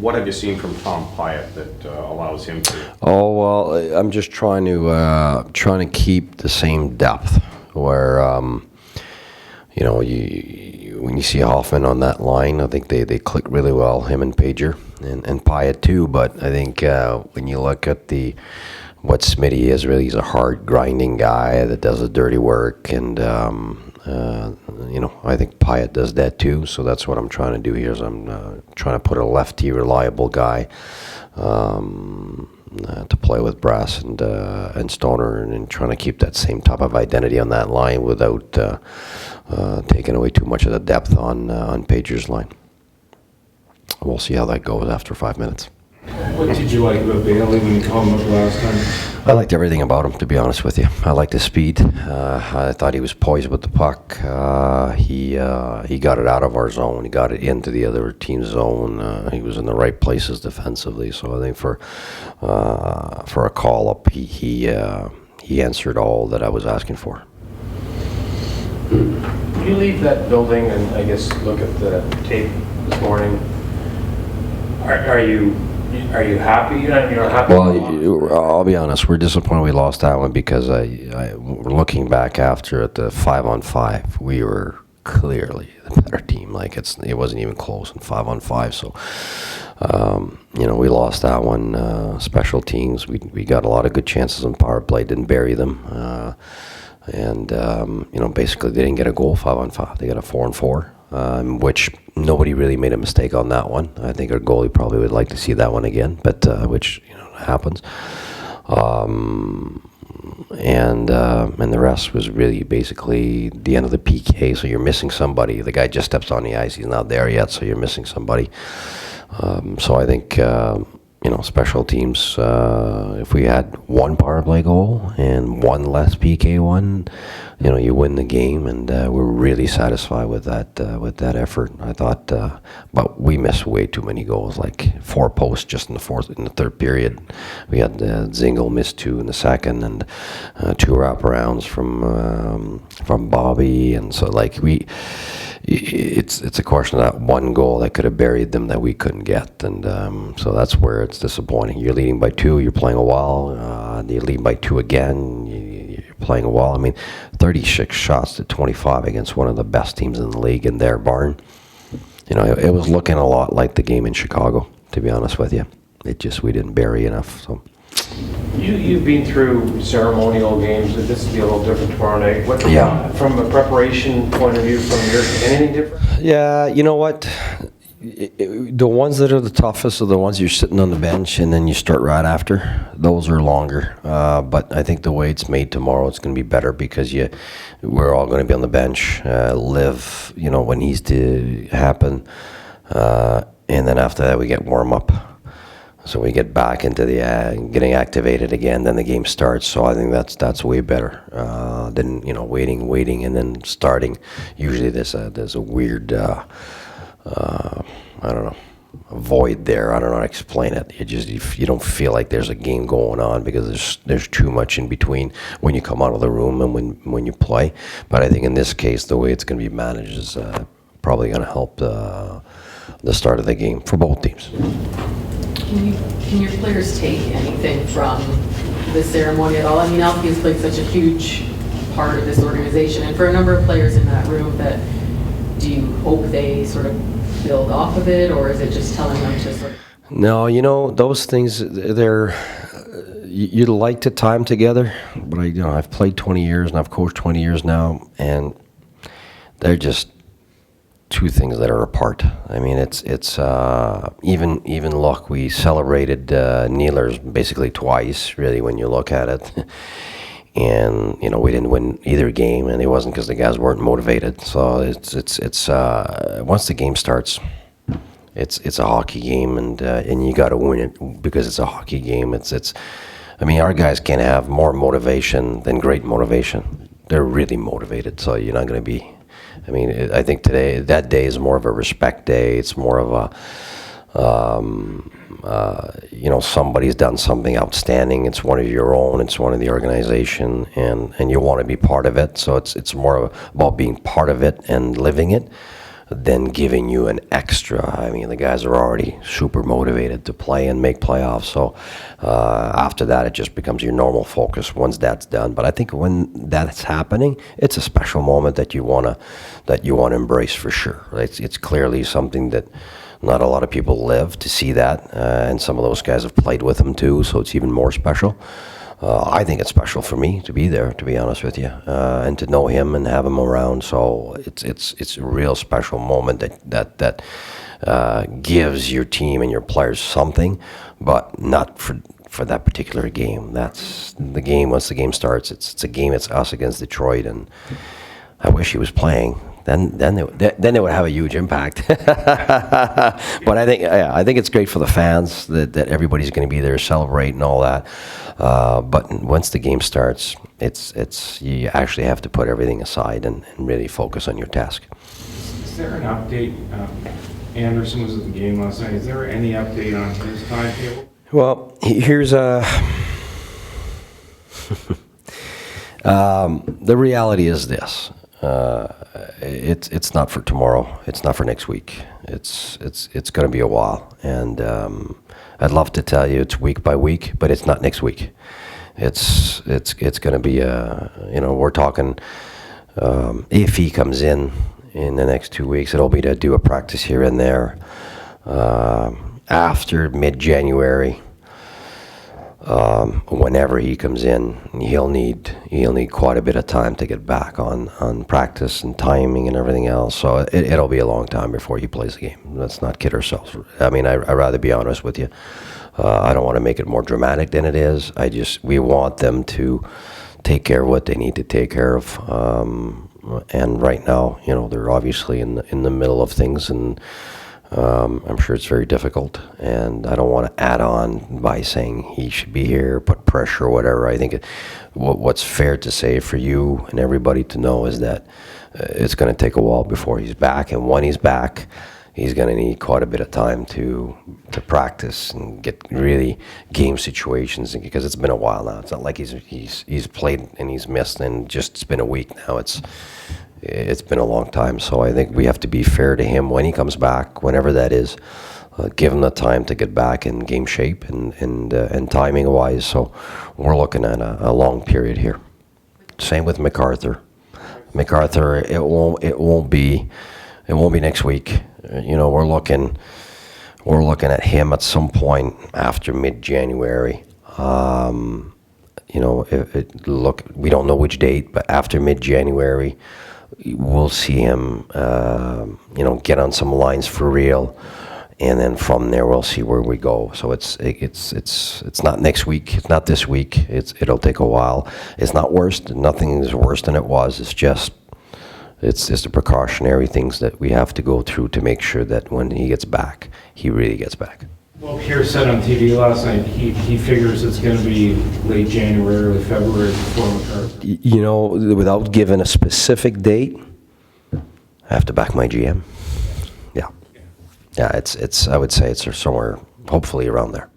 what have you seen from Tom Pyatt that allows him to? Oh well, I'm just trying to keep the same depth where when you see Hoffman on that line, I think they click really well, him and Pager and Pyatt too. But I think when you look at what Smitty is, really, he's a hard grinding guy that does the dirty work, and I think Pyatt does that too. So that's what I'm trying to do here. Is I'm trying to put a lefty, reliable guy to play with Brass and Stoner, and trying to keep that same type of identity on that line without taking away too much of the depth on Pager's line. We'll see how that goes after 5 minutes. What did you like about Bailey when you called him up last time? I liked everything about him, to be honest with you. I liked his speed. I thought he was poised with the puck. He got it out of our zone. He got it into the other team's zone. He was in the right places defensively. So I think for a call up, he answered all that I was asking for. When you leave that building and I guess look at the tape this morning, are you happy? You're not happy? Well, I'll be honest. We're disappointed we lost that one because looking back after at the 5-on-5, we were clearly the better team. Like it wasn't even close in 5-on-5. So, we lost that one. Special teams. We got a lot of good chances on power play. Didn't bury them. Basically they didn't get a goal 5-on-5. They got a 4-on-4, which nobody really made a mistake on that one. I think our goalie probably would like to see that one again, but which happens. And the rest was really basically the end of the PK. So you're missing somebody. The guy just steps on the ice. He's not there yet, so you're missing somebody. So I think special teams. If we had one power play goal and one less PK one, you win the game, and we're really satisfied with that effort. I thought, but we missed way too many goals, like 4 posts just in the third period. We had Zingle missed 2 in the second, and 2 wraparounds from Bobby, and so it's a question of that one goal that could have buried them that we couldn't get, and so that's where it's disappointing. You're leading by 2, you're playing a while, you lead by 2 again, you're playing a while. I mean, 36 shots to 25 against one of the best teams in the league in their barn. It was looking a lot like the game in Chicago, to be honest with you. We didn't bury enough. So. You've been through ceremonial games. This will be a little different tomorrow night. From a preparation point of view, anything different? Yeah, you know what? The ones that are the toughest are the ones you're sitting on the bench and then you start right after. Those are longer. But I think the way it's made tomorrow, it's going to be better because we're all going to be on the bench, live, what needs to happen. And then after that, we get warm up. So we get back into the getting activated again. Then the game starts. So I think that's way better than waiting and then starting. Usually there's a weird I don't know, a void there. I don't know how to explain it. You don't feel like there's a game going on because there's too much in between when you come out of the room and when you play. But I think in this case, the way it's going to be managed is probably going to help the start of the game for both teams. Can your players take anything from the ceremony at all? I mean, Alfie has played such a huge part of this organization, and for a number of players in that room, do you hope they sort of build off of it, or is it just telling them to sort of... No, those things, you'd like to time together, but I've played 20 years and I've coached 20 years now, and they're just two things that are apart. I mean, it's even look, we celebrated Nealers basically twice, really, when you look at it. And we didn't win either game, and it wasn't because the guys weren't motivated. So it's once the game starts, it's a hockey game, and you got to win it because it's a hockey game. I mean, our guys can have more motivation than great motivation. They're really motivated, so you're not going to be. I mean, I think that day is more of a respect day. It's more of a. Somebody's done something outstanding. It's one of your own. It's one of the organization, and you want to be part of it. So it's more about being part of it and living it then giving you an extra. I mean, the guys are already super motivated to play and make playoffs. So after that, it just becomes your normal focus once that's done. But I think when that's happening, it's a special moment that you wanna embrace for sure. It's clearly something that not a lot of people live to see that, and some of those guys have played with him too, so it's even more special. I think it's special for me to be there, to be honest with you, and to know him and have him around. So it's a real special moment that gives your team and your players something, but not for that particular game. That's the game. Once the game starts, it's a game. It's us against Detroit, and I wish he was playing. Then it would have a huge impact. But I think it's great for the fans that everybody's going to be there, celebrate and all that. But once the game starts, it's you actually have to put everything aside and really focus on your task. Is there an update? Anderson was at the game last night. Is there any update on his timetable? Well, here's the reality is this. It's not for tomorrow. It's not for next week. It's going to be a while, and I'd love to tell you it's week by week, but it's not next week. It's going to be we're talking if he comes in the next 2 weeks, it'll be to do a practice here and there. After mid-January, whenever he comes in, he'll need quite a bit of time to get back on practice and timing and everything else. So it'll be a long time before he plays the game. Let's not kid ourselves. I mean, I'd rather be honest with you. I don't want to make it more dramatic than it is. We want them to take care of what they need to take care of. And right now, they're obviously in the middle of things, and I'm sure it's very difficult, and I don't want to add on by saying he should be here, put pressure or whatever. I think what's fair to say for you and everybody to know is that it's going to take a while before he's back, and when he's back, he's going to need quite a bit of time to practice and get really game situations, because it's been a while now. It's not like he's played and he's missed and just it's been a week now. It's been a long time, so I think we have to be fair to him when he comes back, whenever that is. Give him the time to get back in game shape and timing wise. So we're looking at a long period here. Same with MacArthur. MacArthur, it won't be next week. We're looking at him at some point after mid-January. We don't know which date, but after mid-January, we'll see him, get on some lines for real, and then from there we'll see where we go. So it's not next week. It's not this week. It'll take a while. It's not worse. Nothing is worse than it was. It's just the precautionary things that we have to go through to make sure that when he gets back, he really gets back. Well, Pierre said on TV last night he figures it's going to be late January, early February before MacArthur. Without giving a specific date, I have to back my GM. Yeah, it's. I would say it's somewhere, hopefully around there.